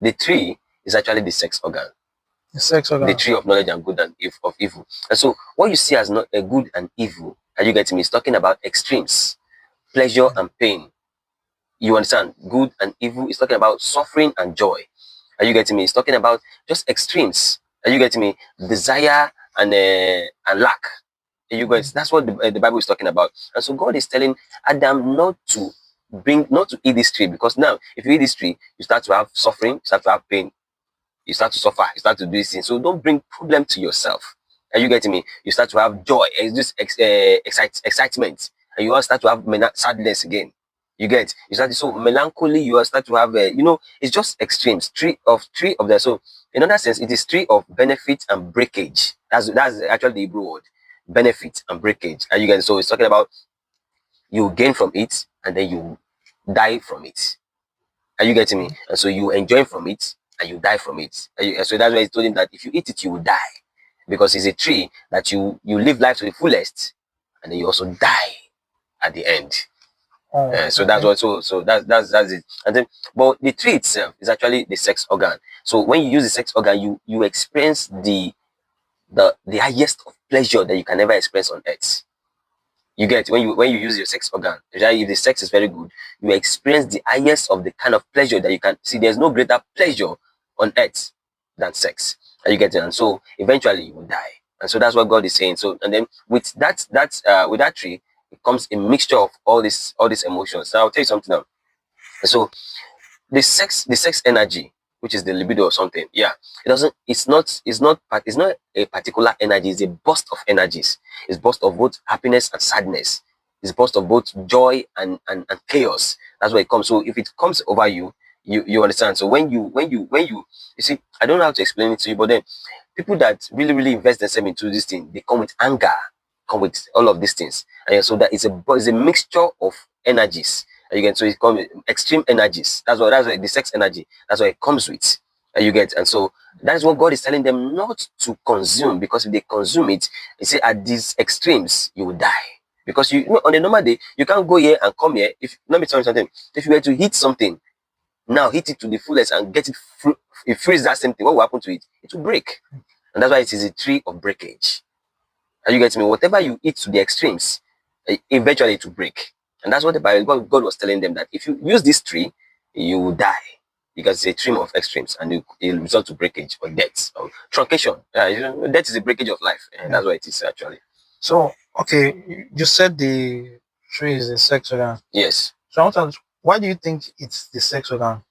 the tree is actually the sex organ. The sex organ. The tree of knowledge and good and of evil. And so what you see as not a good and evil, are you getting me? It's talking about extremes, pleasure and pain. You understand? Good and evil is talking about suffering and joy. Are you getting me? It's talking about just extremes. Are you getting me? Desire and lack. Are you guys? That's what the Bible is talking about. And so God is telling Adam not to eat this tree, because now if you eat this tree, you start to have suffering, you start to have pain, you start to suffer, you start to do this thing. So don't bring problem to yourself. Are you getting me? You start to have joy, this excitement, and you all start to have sadness again. You get, you start to, so melancholy, you all start to have it's just extremes. Tree of that. So in another sense, it is tree of benefit and breakage. That's actually the Hebrew word, benefit and breakage. Are you getting? So it's talking about you gain from it and then you die from it. Are you getting me? And so you enjoy from it and you die from it. So that's why he told him that if you eat it, you will die, because it's a tree that you live life to the fullest, and then you also die at the end. So that's what. So that's it. And then, but the tree itself is actually the sex organ. So when you use the sex organ, you experience the highest of pleasure that you can ever experience on earth. You get, when you use your sex organ, if the sex is very good, you experience the highest of the kind of pleasure that you can see. There's no greater pleasure on earth than sex. Are you getting? And so eventually you will die. And so that's what God is saying. So, and then with that tree, it comes a mixture of all these emotions. Now I'll tell you something now. So the sex energy, which is the libido or something, it's not a particular energy, it's a burst of energies. It's burst of both happiness and sadness. It's burst of both joy and chaos. That's where it comes. So if it comes over you, you understand. So when you see, I don't know how to explain it to you, but then people that really invest themselves into this thing, they come with anger, come with all of these things. And so that it's a mixture of energies. You get, so it comes extreme energies. That's what the sex energy. That's what it comes with. You get, and so that is what God is telling them not to consume, because if they consume it, they say at these extremes you will die. Because you know, on a normal day you can't go here and come here. If let me tell you something, if you were to hit something now, hit it to the fullest and get it it freeze that same thing, what will happen to it? It will break. And that's why it is a tree of breakage. Are you getting me? Whatever you eat to the extremes, eventually it will break. And that's what the Bible, God was telling them, that if you use this tree, you will die, because it's a tree of extremes, and it will result to breakage or death or truncation. Death is a breakage of life, and that's what it is actually. So, okay, you said the tree is a sex organ. Yes. So I want to ask, why do you think it's the sex organ?